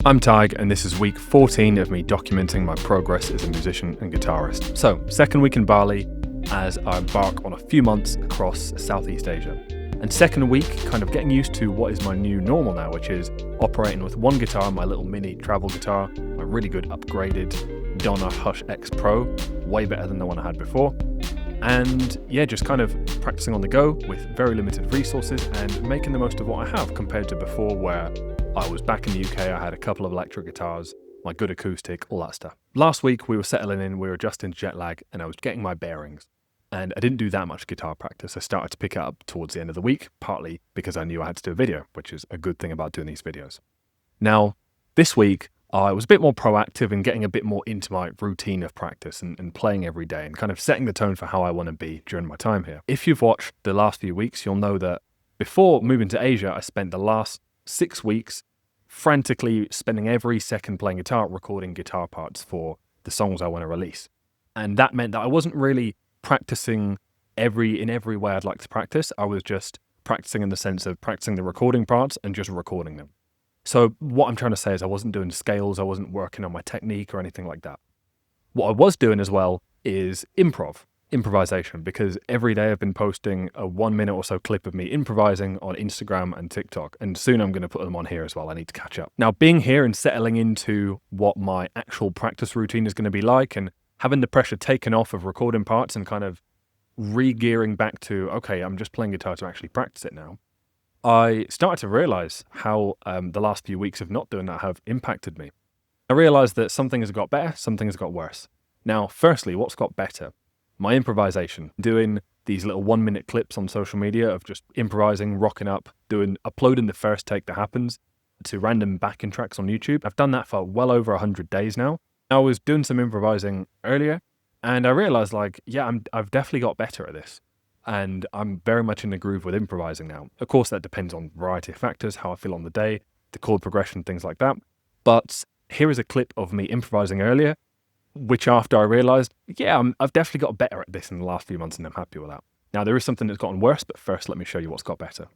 I'm Tig, and this is week 14 of me documenting my progress as a musician and guitarist. So, second week in Bali as I embark on a few months across Southeast Asia. And second week, kind of getting used to what is my new normal now, which is operating with one guitar, my little mini travel guitar, my really good upgraded Donna Hush X Pro, way better than the one I had before. And yeah, just kind of practicing on the go with very limited resources and making the most of what I have compared to before, where I was back in the UK, I had a couple of electric guitars, my good acoustic, all that stuff. Last week we were settling in, we were adjusting to jet lag, and I was getting my bearings. And I didn't do that much guitar practice. I started to pick it up towards the end of the week, partly because I knew I had to do a video, which is a good thing about doing these videos. Now, this week, I was a bit more proactive in getting a bit more into my routine of practice and playing every day and kind of setting the tone for how I want to be during my time here. If you've watched the last few weeks, you'll know that before moving to Asia, I spent the last 6 weeks frantically spending every second playing guitar, recording guitar parts for the songs I want to release. And that meant that I wasn't really practicing in every way I'd like to practice. I was just practicing in the sense of practicing the recording parts and just recording them. So what I'm trying to say is I wasn't doing scales, I wasn't working on my technique or anything like that. What I was doing as well is improvisation, because every day I've been posting a 1 minute or so clip of me improvising on Instagram and TikTok, and soon I'm going to put them on here as well. I need to catch up. Now, being here and settling into what my actual practice routine is going to be like, and having the pressure taken off of recording parts and kind of re-gearing back to, okay, I'm just playing guitar to actually practice it now, I started to realize how the last few weeks of not doing that have impacted me. I realized that something has got better, something has got worse. Now, firstly, what's got better? My improvisation, doing these little 1 minute clips on social media of just improvising, rocking up, uploading the first take that happens to random backing tracks on YouTube. I've done that for well over 100 days now. I was doing some improvising earlier and I realized I've definitely got better at this. And I'm very much in the groove with improvising now. Of course, that depends on a variety of factors, how I feel on the day, the chord progression, things like that. But here is a clip of me improvising earlier, which after I realized, I've definitely got better at this in the last few months and I'm happy with that. Now, there is something that's gotten worse, but first let me show you what's got better.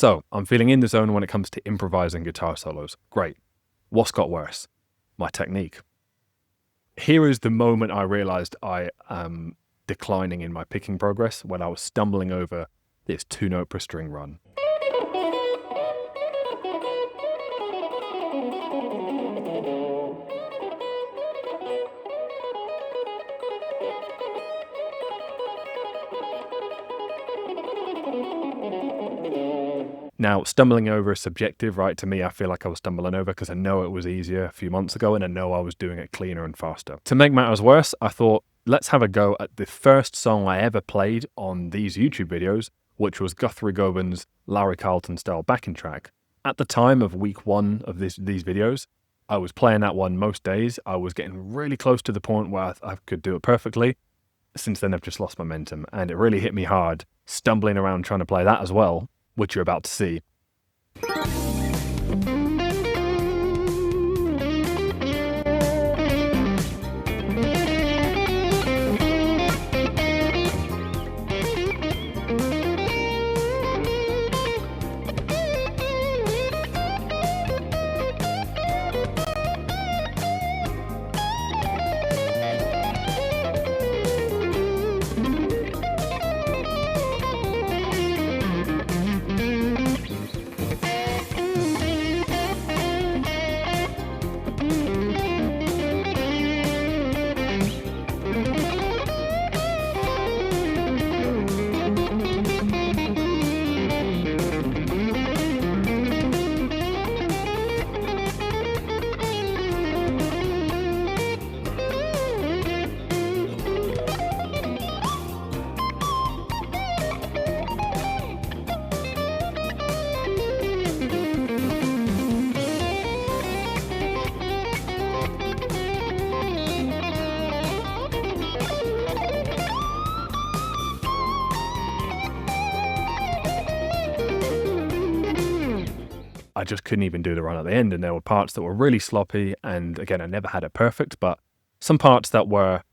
So I'm feeling in the zone when it comes to improvising guitar solos. Great. What's got worse? My technique. Here is the moment I realized I am declining in my picking progress, when I was stumbling over this 2-note per string run. Now, stumbling over is subjective, right? To me, I feel like I was stumbling over because I know it was easier a few months ago and I know I was doing it cleaner and faster. To make matters worse, I thought, let's have a go at the first song I ever played on these YouTube videos, which was Guthrie Govan's Larry Carlton style backing track. At the time of week 1 of these videos, I was playing that one most days. I was getting really close to the point where I could do it perfectly. Since then, I've just lost momentum, and it really hit me hard, stumbling around trying to play that as well, which you're about to see. I just couldn't even do the run at the end, and there were parts that were really sloppy, and again, I never had it perfect, but some parts that were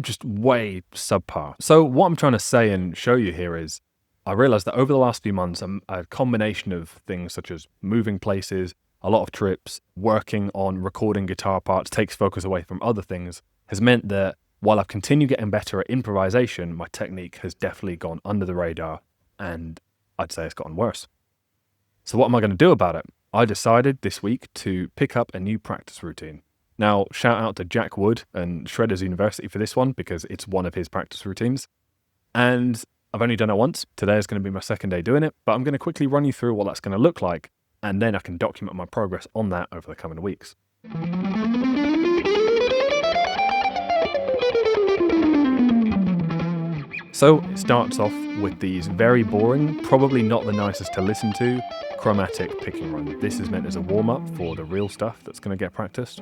just way subpar. So what I'm trying to say and show you here is, I realized that over the last few months, a combination of things such as moving places, a lot of trips, working on recording guitar parts takes focus away from other things, has meant that while I've continued getting better at improvisation, my technique has definitely gone under the radar, and I'd say it's gotten worse. So what am I going to do about it? I decided this week to pick up a new practice routine. Now, shout out to Jack Wood and Shredders University for this one, because it's one of his practice routines. And I've only done it once. Today is going to be my second day doing it, but I'm going to quickly run you through what that's going to look like, and then I can document my progress on that over the coming weeks. So it starts off with these very boring, probably not the nicest to listen to, chromatic picking run. This is meant as a warm-up for the real stuff that's going to get practiced.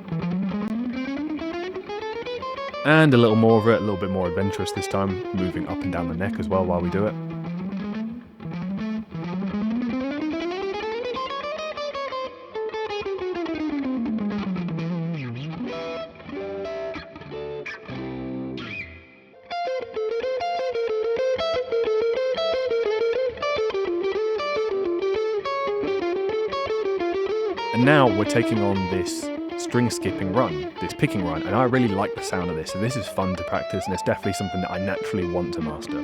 And a little more of it, a little bit more adventurous this time, moving up and down the neck as well while we do it. And now we're taking on this string skipping run, this picking run, and I really like the sound of this, so this is fun to practice, and it's definitely something that I naturally want to master.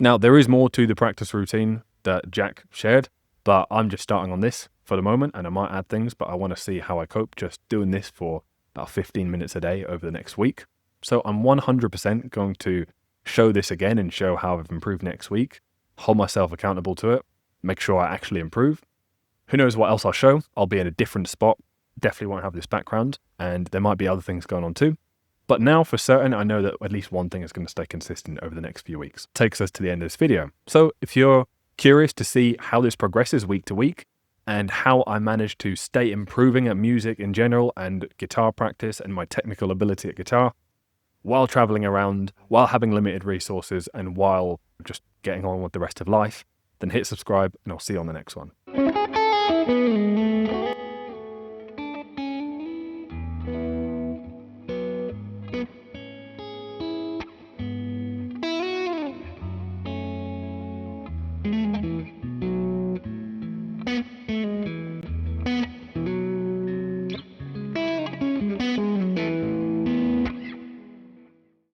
Now, there is more to the practice routine that Jack shared, but I'm just starting on this for the moment, and I might add things, but I want to see how I cope just doing this for about 15 minutes a day over the next week. So I'm 100% going to show this again and show how I've improved next week, hold myself accountable to it, make sure I actually improve. Who knows what else I'll show? I'll be in a different spot, definitely won't have this background, and there might be other things going on too. But now for certain, I know that at least one thing is going to stay consistent over the next few weeks. Takes us to the end of this video. So if you're curious to see how this progresses week to week, and how I managed to stay improving at music in general and guitar practice and my technical ability at guitar while traveling around, while having limited resources, and while just getting on with the rest of life, then hit subscribe and I'll see you on the next one.